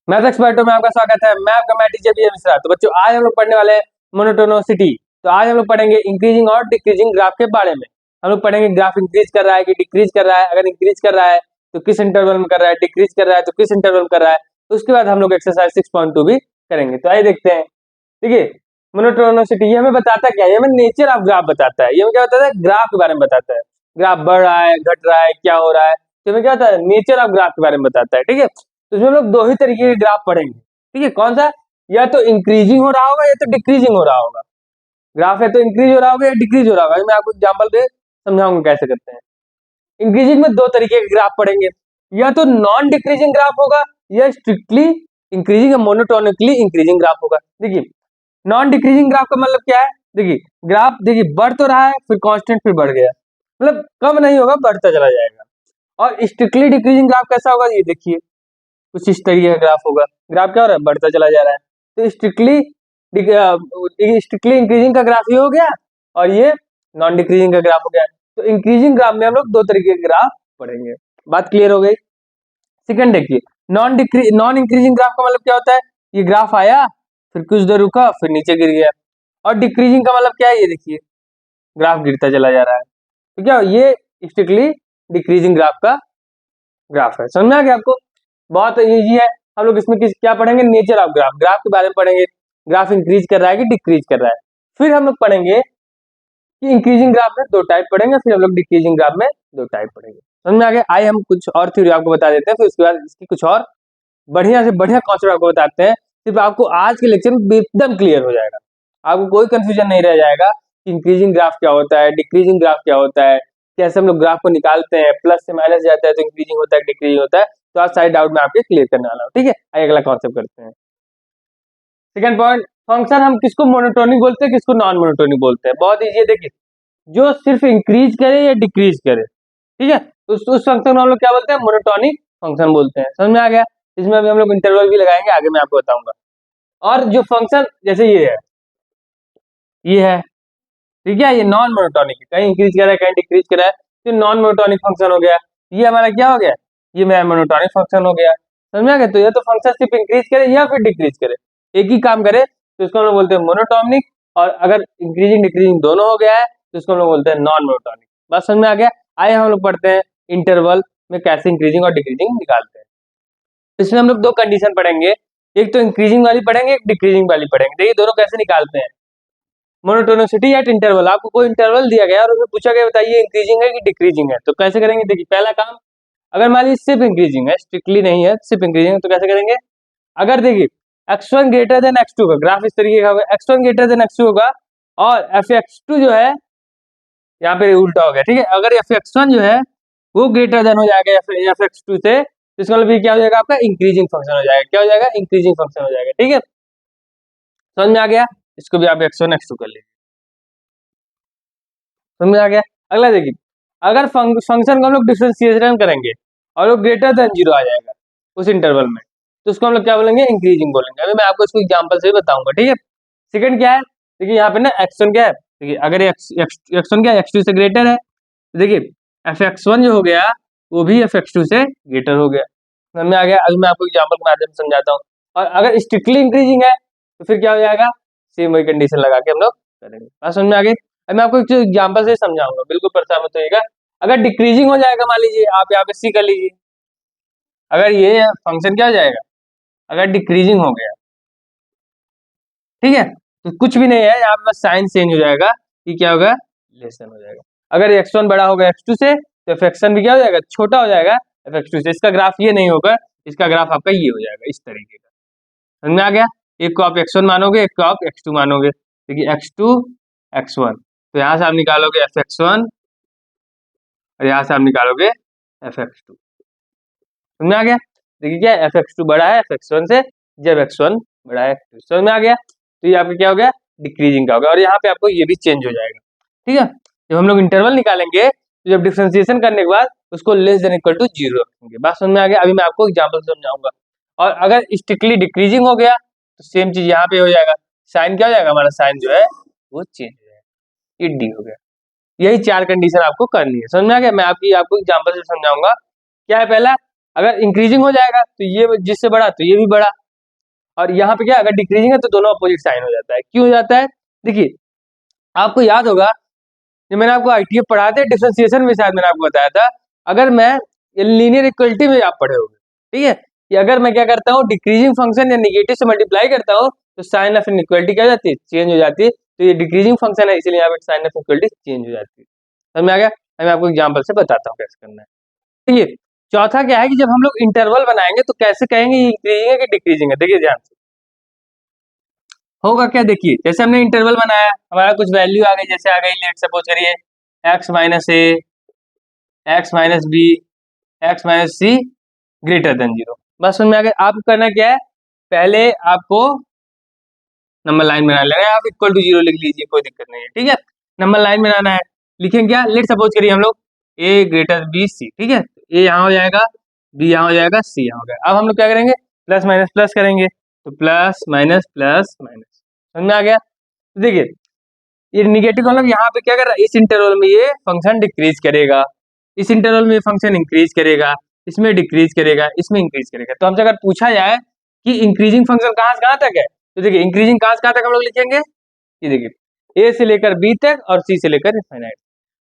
Math एक्सपर्टों में आपका स्वागत है। मैं आपका मैथ टीचर बीए मिश्रा। तो बच्चों आज हम लोग पढ़ने वाले हैं मोनोटोनिसिटी। तो आज हम लोग पढ़ेंगे इंक्रीजिंग और डिक्रीजिंग ग्राफ के बारे में। हम लोग पढ़ेंगे ग्राफ इंक्रीज कर रहा है कि डिक्रीज कर रहा है, अगर इंक्रीज कर रहा है तो किस इंटरवल में कर रहा है, डिक्रीज कर रहा है तो किस इंटरवल में कर रहा है। उसके बाद हम लोग एक्सरसाइज 6.2 भी करेंगे। तो आइए देखते हैं। ठीक है, मोनोटोनिसिटी ये हमें बताता क्या है? ये हमें नेचर ऑफ ग्राफ बताता है। ये हमें क्या बताता है? ग्राफ के बारे में बताता है। ग्राफ बढ़ रहा है, घट रहा है, क्या हो रहा है, तो हमें क्या होता है? नेचर ऑफ ग्राफ के बारे में बताता है। ठीक है, तो इसमें हम लोग दो ही तरीके के ग्राफ पढ़ेंगे। ठीक है, कौन सा? या तो इंक्रीजिंग हो रहा होगा या तो डिक्रीजिंग हो रहा होगा। ग्राफ है तो इंक्रीज हो रहा होगा या डिक्रीज हो रहा होगा। मैं आपको एग्जांपल दे समझाऊंगा कैसे करते हैं। इंक्रीजिंग में दो तरीके के ग्राफ पढ़ेंगे, या तो नॉन डिक्रीजिंग ग्राफ होगा या स्ट्रिक्टली इंक्रीजिंग या मोनोटोनिकली इंक्रीजिंग ग्राफ होगा। देखिए, नॉन डिक्रीजिंग ग्राफ का मतलब क्या है? देखिए, ग्राफ देखिए बढ़ तो रहा है, फिर कांस्टेंट, फिर बढ़ गया, मतलब कम नहीं होगा, बढ़ता चला जाएगा। और स्ट्रिक्टली डिक्रीजिंग ग्राफ कैसा होगा? ये देखिए, कुछ इस तरीके का ग्राफ होगा। ग्राफ क्या हो रहा है? बढ़ता चला जा रहा है। तो स्ट्रिक्टली इंक्रीजिंग का ग्राफ ये हो गया, और ये नॉन डिक्रीजिंग का ग्राफ हो गया। तो इंक्रीजिंग ग्राफ में हम लोग दो तरीके के ग्राफ पढ़ेंगे। बात क्लियर हो गई? सेकंड देखिए, नॉन इंक्रीजिंग ग्राफ का मतलब क्या होता है? ये ग्राफ आया, फिर कुछ देर रुका, फिर नीचे गिर गया। और डिक्रीजिंग का मतलब क्या है? ये देखिए, ग्राफ गिरता चला जा रहा है। तो क्या ये स्ट्रिक्टली डिक्रीजिंग ग्राफ का ग्राफ है। समझ में आ गया आपको? बहुत इजी है। हम लोग इसमें क्या पढ़ेंगे? नेचर ऑफ ग्राफ, ग्राफ के बारे में पढ़ेंगे। ग्राफ इंक्रीज कर रहा है कि डिक्रीज कर रहा है। फिर हम लोग पढ़ेंगे कि इंक्रीजिंग ग्राफ में दो टाइप पढ़ेंगे, फिर हम लोग डिक्रीजिंग ग्राफ में दो टाइप पढ़ेंगे। समझ में आ गया? आइए हम कुछ और थ्योरी आपको बता देते हैं, फिर उसके बाद इसकी कुछ और बढ़िया से बढ़िया कॉन्सेप्ट आपको बताते हैं। सिर्फ आपको आज के लेक्चर में एकदम क्लियर हो जाएगा, आपको कोई कंफ्यूजन नहीं रह जाएगा कि इंक्रीजिंग ग्राफ क्या होता है, डिक्रीजिंग ग्राफ क्या होता है, कैसे हम लोग ग्राफ को निकालते हैं, प्लस से माइनस जाता है तो इंक्रीजिंग होता है, डिक्रीजिंग होता है। तो आज सारे डाउट में आपके क्लियर करने वाला हूँ। ठीक है, आइए अगला कॉन्सेप्ट करते हैं। सेकंड पॉइंट, फंक्शन हम किसको मोनोटोनिक बोलते हैं, किसको नॉन मोनोटोनिक बोलते हैं? बहुत ईजी है। देखिए, जो सिर्फ इंक्रीज करे या डिक्रीज करे, ठीक है, उस फंक्शन को हम लोग क्या बोलते हैं? मोनोटोनिक फंक्शन बोलते हैं। समझ में आ गया? इसमें अभी हम लोग इंटरवल भी लगाएंगे, आगे मैं आपको बताऊंगा। और जो फंक्शन जैसे ये है, ठीक है, ये नॉन मोनोटोनिक है, कहीं इंक्रीज कर रहा है, कहीं डिक्रीज कर रहा है, तो नॉन मोनोटोनिक फंक्शन हो गया। ये हमारा क्या हो गया? ये मेरा मोनोटोनिक फंक्शन हो गया। समझ में आ गया? तो ये तो फंक्शन सिर्फ इंक्रीज करे या फिर डिक्रीज करे, एक ही काम करे, तो इसको हम लोग बोलते हैं मोनोटोनिक। और अगर इंक्रीजिंग डिक्रीजिंग दोनों हो गया है तो इसको हम लोग बोलते हैं नॉन मोनोटोनिक। बस समझ में आ गया? आइए हम लोग पढ़ते हैं इंटरवल में कैसे इंक्रीजिंग और डिक्रीजिंग निकालते हैं। इसमें हम लोग दो कंडीशन पढ़ेंगे, एक तो इंक्रीजिंग वाली पढ़ेंगे, एक डिक्रीजिंग वाली पढ़ेंगे। देखिए दोनों कैसे निकालते हैं। मोनोटोनिसिटी एट इंटरवल, आपको कोई इंटरवल दिया गया और उसमें पूछा गया बताइए इंक्रीजिंग है कि डिक्रीजिंग है, तो कैसे करेंगे? देखिए, पहला काम, अगर मान लीजिए सिर्फ इंक्रीजिंग है, स्ट्रिक्टली नहीं है, सिर्फ इंक्रीजिंग है, तो कैसे करेंगे? अगर देखिए x1 ग्रेटर देन x2 का ग्राफ इस तरीके का होगा, x1 ग्रेटर देन x2 होगा और fx2 जो है, यहाँ पे उल्टा हो गया। ठीक है, अगर fx1 जो है वो ग्रेटर देन हो जाएगा fx2 से, तो इसका मतलब क्या हो जाएगा? आपका इंक्रीजिंग फंक्शन हो जाएगा। क्या हो जाएगा? इंक्रीजिंग फंक्शन हो जाएगा। ठीक है, समझ में आ गया? इसको भी आप x1 x2 कर लीजिए। समझ में आ गया? अगला देखिए, अगर फंक्शन को हम लोग डिफरेंशिएशन करेंगे और वो ग्रेटर देन 0 आ जाएगा उस इंटरवल में, तो उसको हम लोग क्या बोलेंगे? इंक्रीजिंग बोलेंगे। अभी मैं आपको इसको एग्जांपल से बताऊंगा। ठीक है, सेकंड क्या है? देखिए यहाँ पे ना x1 क्या है? देखिए अगर x1 क्या है? x2 से ग्रेटर है, तो देखिए fx1 जो हो गया वो भी fx2 से ग्रेटर हो गया। समझ में आ गया? अभी मैं आपको एग्जांपल के माध्यम से समझाता हूँ। और अगर स्ट्रिक्टली इंक्रीजिंग है तो फिर क्या हो जाएगा? सेम वही कंडीशन लगा के हम लोग करेंगे। बात समझ में आ गई? अब मैं आपको एक एग्जांपल से समझाऊंगा, बिल्कुल परेशान मत होइएगा। अगर डिक्रीजिंग हो जाएगा, मान लीजिए आप यहाँ पे सी कर लीजिए, अगर ये फंक्शन क्या हो जाएगा? अगर डिक्रीजिंग हो गया, ठीक है, तो कुछ भी नहीं है, यहाँ पे बस साइन चेंज हो जाएगा कि क्या होगा? लेसन हो जाएगा। अगर x1 बड़ा होगा x2 से, तो fx1 भी क्या हो जाएगा? छोटा हो जाएगा fx2 से। इसका ग्राफ ये नहीं होगा, इसका ग्राफ आपका ये हो जाएगा, इस तरीके का। समझ में आ गया? एक को आप x1 मानोगे, एक को आप x2 मानोगे। देखिए x2 x1, तो यहाँ से आप निकालोगे fx1 और यहाँ से आप निकालोगे fx2। समझ में आ गया? देखिए क्या है? fx2 बड़ा है fx1 से, जब x1 बड़ा है x2। समझ में आ गया? तो ये आपका क्या हो गया? डिक्रीजिंग का हो गया। और यहाँ पे आपको ये भी चेंज हो जाएगा। ठीक है, जब हम लोग इंटरवल निकालेंगे तो जब डिफरेंशिएशन करने के बाद उसको लेस देन इक्वल टू 0 रखेंगे। बात समझ में आ गया? अभी मैं आपको एग्जांपल से समझाऊंगा। और अगर स्ट्रिक्टली डिक्रीजिंग हो गया तो सेम चीज यहाँ पे हो जाएगा, साइन क्या हो जाएगा? हमारा साइन जो है वो चेंज हो जाएगा, ये डी हो गया। यही चार कंडीशन आपको करनी है। समझ में आ गया? मैं आपको एग्जांपल से समझाऊंगा। क्या है पहला? अगर इंक्रीजिंग हो जाएगा तो ये जिससे बड़ा तो ये भी बड़ा, और यहाँ पे क्या अगर डिक्रीजिंग है तो दोनों अपोजिट साइन हो जाता है। क्यों हो जाता है? देखिए आपको याद होगा जो मैंने आपको आईटीएफ पढ़ाया था डिफरेंशिएशन में, शायद मैंने आपको बताया था, अगर मैं लीनियर इक्वलिटी में आप पढ़े होंगे, ठीक है, कि अगर मैं क्या करता हूँ डिक्रीजिंग फंक्शन या निगेटिव से मल्टीप्लाई करता हूँ तो साइन ऑफ इनइक्वालिटी क्या हो जाती है, चेंज हो जाती है। तो ये डिक्रीजिंग फंक्शन है इसलिए यहाँ पे साइन ऑफ इनइक्वालिटी चेंज हो जाती है। समझ में आ गया? मैं आपको एग्जाम्पल से बताता हूँ कैसे करना है। देखिए चौथा क्या है कि जब हम लोग इंटरवल बनाएंगे तो कैसे कहेंगे इंक्रीजिंग है कि डिक्रीजिंग है। देखिए ध्यान से होगा क्या, देखिए जैसे हमने इंटरवल बनाया हमारा कुछ वैल्यू आ गई, जैसे आ गई लेट सपोज करिए x minus a, x minus b, x minus c greater than 0। बस समझ में आ गया? आपको करना क्या है, पहले आपको नंबर लाइन बना लेना है, आप इक्वल टू 0 लिख लीजिए, कोई दिक्कत नहीं है, ठीक है। नंबर लाइन बनाना है, लिखेंगे क्या, लेट सपोज करिए हम लोग a ग्रेटर बी सी, ठीक है, a यहाँ हो जाएगा, b यहाँ हो जाएगा, c यहाँ हो गया। अब हम लोग क्या करेंगे, प्लस माइनस प्लस करेंगे, तो प्लस माइनस समझ में आ गया? तो देखिए ये निगेटिव का मतलब यहाँ पे क्या कर रहा है, इस इंटरवल में ये फंक्शन डिक्रीज करेगा, इस इंटरवल में ये फंक्शन इंक्रीज करेगा, इसमें डिक्रीज करेगा, इसमें इंक्रीज करेगा। तो हमसे अगर पूछा जाए कि इंक्रीजिंग फंक्शन कहाँ से कहाँ तक है, तो देखिए इंक्रीजिंग कहाँ से कहाँ तक हम लोग लिखेंगे, ये देखिए ए से लेकर बी तक और सी से लेकर इनफाइनाइट।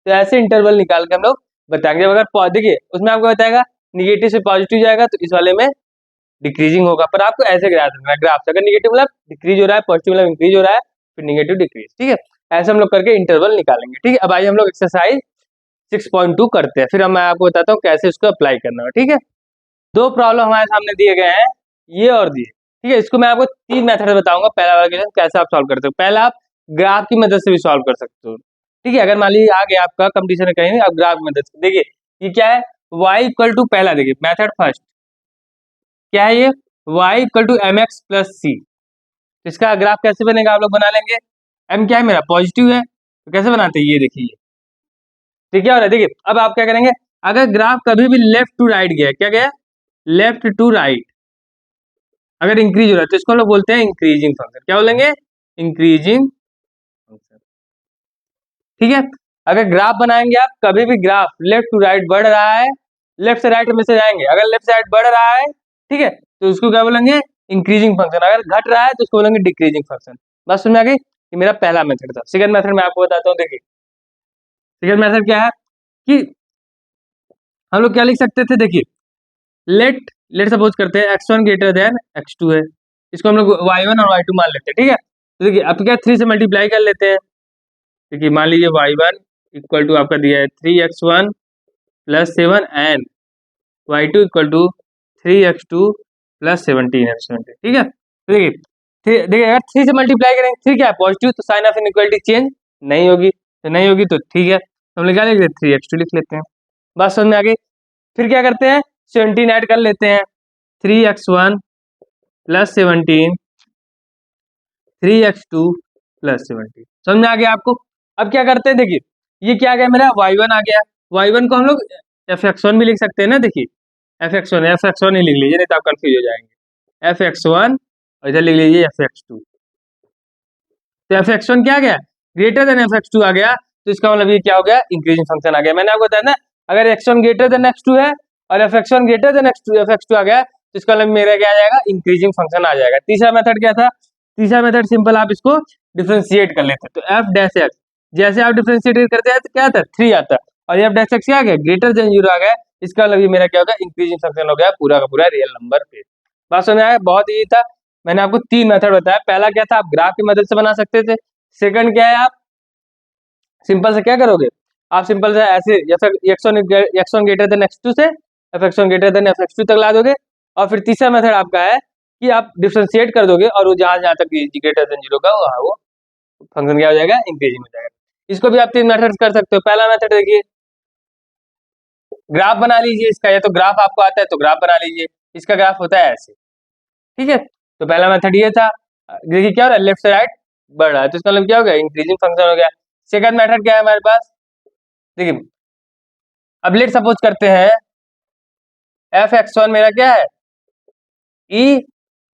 तो ऐसे इंटरवल निकाल के हम लोग बताएंगे। अगर देखिए उसमें आपको बताएगा निगेटिव से पॉजिटिव जाएगा तो इस वाले में डिक्रीजिंग होगा, पर आपको ऐसे ग्राफ रखना है, ग्राफ से अगर निगेटिव मतलब डिक्रीज हो रहा है, पॉजिटिव मतलब इंक्रीज हो रहा है, फिर निगेटिव डिक्रीज, ठीक है। ऐसे हम लोग करके इंटरवल निकालेंगे, ठीक है। अब आइए हम लोग एक्सरसाइज 6.2 करते हैं, फिर मैं आपको बताता हूँ कैसे इसको अप्लाई करना है, ठीक है। दो प्रॉब्लम हमारे सामने दिए गए हैं, ये और दिए, ठीक है। इसको मैं आपको 3 मेथड बताऊंगा। पहला वाला क्वेश्चन कैसे आप सॉल्व करते हो, पहला आप ग्राफ की मदद से भी सॉल्व कर सकते हो, ठीक है। अगर मान लीजिए आ गया आपका कंपटीशन है कहीं, आप ग्राफ की मदद से देखिए ये क्या है, y इक्वल टू, पहला देखिए मेथड फर्स्ट क्या है, ये y equal to m x plus c. इसका ग्राफ कैसे बनेगा, आप लोग बना लेंगे। m क्या है मेरा, पॉजिटिव है, तो कैसे बनाते हैं, ये देखिए ठीक है। और देखिए अब आप क्या करेंगे, अगर ग्राफ कभी भी लेफ्ट टू राइट गया, क्या गया, लेफ्ट टू राइट, अगर इंक्रीज हो रहा है तो इसको हम लोग बोलते हैं इंक्रीजिंग फंक्शन। क्या बोलेंगे, इंक्रीजिंग फंक्शन, ठीक है। अगर ग्राफ बनाएंगे आप, कभी भी ग्राफ लेफ्ट टू राइट बढ़ रहा है, लेफ्ट से राइट में से जाएंगे, अगर लेफ्ट साइड बढ़ रहा है, ठीक है, तो उसको क्या बोलेंगे, इंक्रीजिंग फंक्शन। अगर घट रहा है तो उसको बोलेंगे डिक्रीजिंग फंक्शन। बस समझ में आ गई? ये मेरा पहला मेथड था। सेकंड मेथड मैं आपको बताता हूँ, देखिए सेकंड मेथड क्या है कि हम लोग क्या लिख सकते थे, देखिए लेट लेट सपोज करते हैं x1 ग्रेटर देन x2 है, इसको हम लोग y1 और y2 मान लेते हैं, ठीक है। तो देखिए अब क्या 3 से मल्टीप्लाई कर लेते हैं, देखिए मान लीजिए y1 इक्वल टू आपका दिया है 3x1 plus 7 and y2 equal to 3x2 plus 17x20, ठीक है। तो देखिए अगर 3 से मल्टीप्लाई करेंगे, 3 क्या है पॉजिटिव, तो साइन ऑफ इनइक्वालिटी चेंज नहीं होगी, तो नहीं होगी तो ठीक है, तो हम लोग क्या लिख लेते हैं, 3x2 लिख लेते हैं। बात समझ में आ गई? फिर क्या करते हैं, 17 ऐड कर लेते हैं, 3x1 प्लस 17, 3x2 प्लस 17। समझ में आ गया आपको? अब क्या करते हैं, देखिए ये क्या आ गया मेरा, y1 आ गया, y1 को हम लोग fx1 भी लिख सकते हैं ना, देखिए fx1 ही लिख लीजिए, नहीं तो आप कंफ्यूज हो जाएंगे, fx1 और इधर लिख लीजिए fx2। तो fx1 क्या आ गया, ग्रेटर देन fx2 आ गया, तो इसका मतलब ये क्या हो गया, इंक्रीजिंग फंक्शन आ गया। मैंने आपको बताया ना, अगर x1 ग्रेटर देन x2 है और fx1 ग्रेटर देन fx2 आ गया तो इसका मतलब मेरा क्या आ जाएगा, इंक्रीजिंग फंक्शन आ जाएगा। तीसरा मेथड क्या था, तीसरा मेथड सिंपल, आप इसको डिफरेंशिएट कर लेते हैं, तो f डैश x जैसे आप डिफरेंशिएट करते हैं तो क्या आता है, 3 आता है, और f डैश x क्या आ गया, ग्रेटर देन 0 आ गया, इसका मतलब ये मेरा क्या होगा, इंक्रीजिंग फंक्शन हो गया पूरा का पूरा रियल नंबर पे। बात समझ में आया? बहुत ईजी था। मैंने आपको 3 मेथड बताया, पहला क्या था, आप ग्राफ की मदद से बना सकते थे। सेकंड क्या है, आप सिंपल से क्या करोगे, आप सिंपल से ऐसे x1 ग्रेटर देन x2 से fx1 ग्रेटर देन fx2 तक ला दोगे। और फिर तीसरा मेथड आपका है कि आप डिफरेंशिएट कर दोगे और वो जहां तक ग्रेटर देन 0 का वो फंक्शन क्या हो जाएगा, इंक्रीजिंग हो जाएगा। इसको भी आप 3 मेथड कर सकते हो। पहला मेथड देखिए, ग्राफ बना लीजिए इसका, या तो ग्राफ आपको आता है तो ग्राफ बना लीजिए, इसका ग्राफ होता है ऐसे, ठीक है। तो पहला मेथड ये था, देखिए क्या हो रहा है, लेफ्ट से राइट बढ़ रहा है, तो इसका मतलब क्या हो गया, इंक्रीजिंग फंक्शन हो गया। सेकंड मेथड क्या है हमारे पास, देखिए अब लेट सपोज करते हैं fx1 मेरा क्या है, e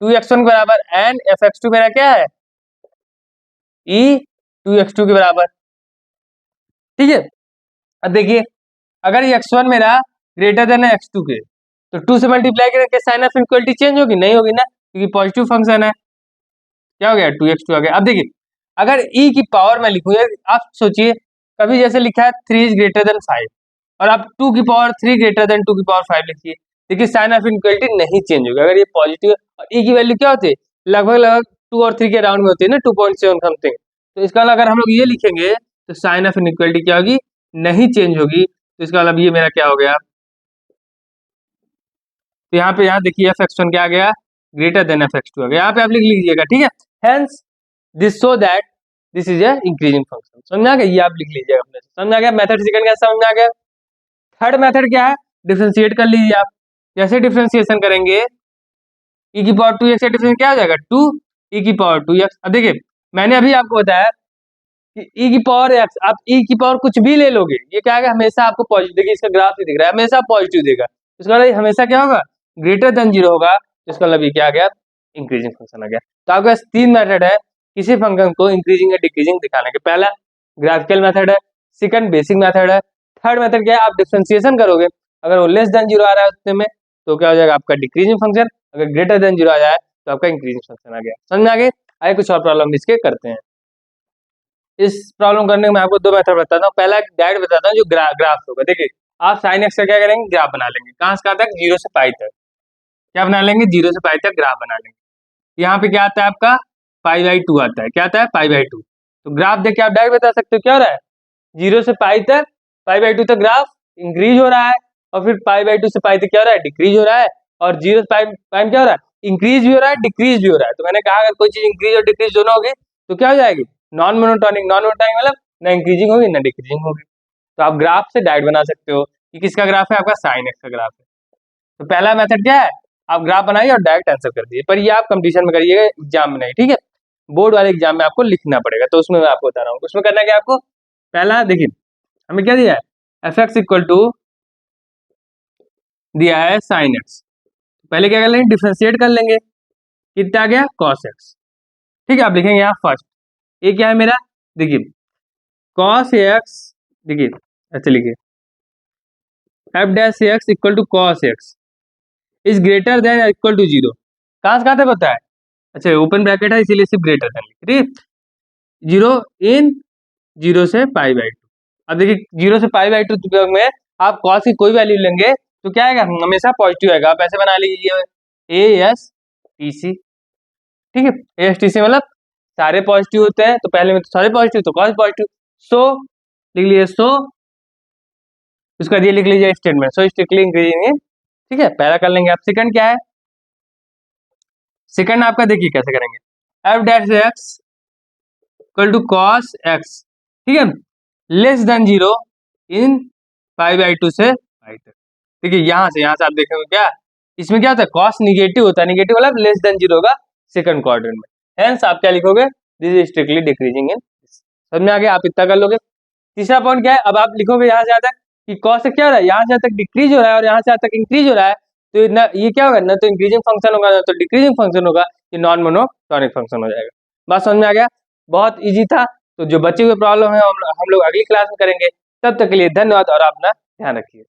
2x1 के बराबर, एंड fx2 मेरा क्या है, e 2x2 के बराबर, ठीक है। अब देखिए अगर x1 मेरा ग्रेटर देन है x2 के, तो 2 से मल्टीप्लाई करके साइन ऑफ इक्वलिटी चेंज होगी? नहीं होगी ना, क्योंकि पॉजिटिव फंक्शन है। क्या हो गया? 2x2 आ गया। अब देखिए अगर e की पावर में लिखूं, आप सोचिए कभी जैसे लिखा है 3 इज ग्रेटर देन 5 और आप 2 की पावर 3 ग्रेटर देन 2 की पावर 5 लिखिए, देखिए साइन ऑफ इक्वलिटी नहीं चेंज होगी। अगर ये पॉजिटिव और e की वैल्यू क्या होती है? लगभग लगभग 2 और 3 के राउंड में होती है ना, 2.7 समथिंग। तो इसका मतलब अगर हम लोग ये लिखेंगे तो साइन ऑफ इक्वलिटी क्या होगी? नहीं चेंज होगी। तो इसका मतलब ये मेरा क्या हो गया? तो यहाँ देखिए f(x1) क्या आ गया? ग्रेटर देन f(x2) आ गया। यहाँ पे आप लिख लीजिएगा, ठीक है। Hence this so that this is a increasing function. समझ आ गया? ये आप लिख लीजिएगा अपने से। समझ आ गया? मेथड सेकंड क्या समझ आ गया? थर्ड मेथड क्या है? डिफरेंशिएट कर लीजिए आप। जैसे डिफरेंशिएशन करेंगे e की पावर 2x का डिफरेंस क्या हो जाएगा? 2 e की पावर 2x। अब देखिए मैंने अभी आपको बताया कि e की पावर x, आप e की पावर कुछ भी ले लोगे, ये क्या है? हमेशा आपको पॉजिटिव, देखिए इसका ग्राफ ही दिख रहा है, हमेशा पॉजिटिव देगा। इसका मतलब हमेशा क्या होगा? ग्रेटर देन 0 होगा। इसका मतलब ये क्या आ गया? इंक्रीजिंग फंक्शन आ गया। तो आपके पास 3 मेथड है किसी फंक्शन को इंक्रीजिंग या डिक्रीजिंग दिखाने के। पहला ग्राफिकल मेथड है, सेकंड बेसिक मेथड है, थर्ड मेथड क्या है? आप डिफरेंशिएशन करोगे, अगर वो लेस देन 0 आ रहा है उतने में तो क्या हो जाएगा? आपका डिक्रीजिंग फंक्शन। अगर ग्रेटर देन 0 आ जाए तो आपका इंक्रीजिंग फंक्शन आ गया। समझ में आ गए? आगे कुछ और प्रॉब्लम इसके करते हैं। इस प्रॉब्लम करने में मैं आपको 2 मेथड बताता हूँ। पहला डायरेक्ट बताता हूँ जो ग्राफ होगा। देखिए आप साइन एक्स का क्या करेंगे? ग्राफ बना लेंगे। कहाँ से कहाँ तक? 0 से पाई तक। क्या बना लेंगे? 0 से पाई तक ग्राफ बना लेंगे। यहाँ पे क्या आता है आपका? π/2 आता है। क्या आता है? π/2। तो ग्राफ देख के आप डायरेक्ट बता सकते हो क्या हो रहा है? 0 से पाई तक, π/2 तक ग्राफ इंक्रीज हो रहा है और फिर π/2 से पाई तक क्या हो रहा है? डिक्रीज हो रहा है। और 0 से पाई में क्या हो रहा है? इंक्रीज भी हो रहा है, डिक्रीज भी हो रहा है। तो मैंने कहा अगर कोई चीज इंक्रीज और डिक्रीज दोनों होगी तो क्या हो जाएगी? Non monotonic. नॉन मोनोटोनिक मतलब ना इंक्रीजिंग होगी ना डिक्रीजिंग होगी। तो आप ग्राफ से डायरेक्ट बना सकते हो कि किसका ग्राफ है? आपका साइन एक्स का ग्राफ है। तो पहला मेथड क्या है? आप ग्राफ बनाइए और डायरेक्ट आंसर कर दिए। पर ये आप कंपटीशन में करिएगा, एग्जाम में नहीं, ठीक है। बोर्ड वाले एग्जाम में आपको लिखना पड़ेगा, तो उसमें मैं आपको बता रहा हूँ। उसमें करना क्या आपको? पहला देखिए हमें क्या दिया है? f(x) इक्वल टू दिया है साइन एक्स। पहले क्या कर लेंगे? डिफरेंशिएट कर लेंगे। कितना आ गया? cos x। ठीक है, आप लिखेंगे यहाँ फर्स्ट। ये क्या है मेरा? देखिए cos x, देखिए ऐसे लिखिए f(x) equal to cos x is greater than equal to 0। कहाँ से कहाँ तक होता है? अच्छा ओपन ब्रैकेट है इसीलिए सिर्फ ग्रेटर देन लिख, ठीक है। 0 इन 0 से π/2। अब देखिए 0 से π/2 में आप cos की कोई वैल्यू लेंगे तो क्या आएगा? हमेशा पॉजिटिव आएगा। आप ऐसे बना लीजिए ASTC, ठीक है। ASTC मतलब सारे पॉजिटिव होते हैं, तो पहले में तो सारे पॉजिटिव तो cos पॉजिटिव। सो लिख लीजिए सो, उसका ये लिख लीजिए स्टेटमेंट, सो स्ट्रिक्टली इंक्रीजिंग। ठीक है, पहला कर लेंगे। आप सेकंड क्या है? सेकंड आपका देखिए कैसे करेंगे? f(x) equal to cos x, ठीक है, लेस देन 0 इन π/2 से पाई तक। देखिए यहाँ से आप देखेंगे क्या इसमें क्या होता है? cos निगेटिव होता है, निगेटिव मतलब लेस देन 0 होगा सेकंड क्वाड्रेंट में। हेंस आप क्या लिखोगे? This is strictly decreasing in. समझ में आ गया? आप इतना कर लोगे। तीसरा पॉइंट क्या है? अब आप लिखोगे यहाँ से यहाँ तक कि cos से क्या हो रहा है? यहाँ से यहाँ तक डिक्रीज हो रहा है और यहाँ से यहाँ तक इंक्रीज हो रहा है। तो ये क्या होगा? ना तो इंक्रीजिंग फंक्शन होगा ना तो डिक्रीजिंग फंक्शन होगा, ये नॉन मोनोटोनिक फंक्शन हो जाएगा। बात समझ में आ गया? बहुत इजी था। तो जो बचे हुए प्रॉब्लम है हम लोग अगली क्लास में करेंगे। तब तक के लिए धन्यवाद और अपना ध्यान रखिए।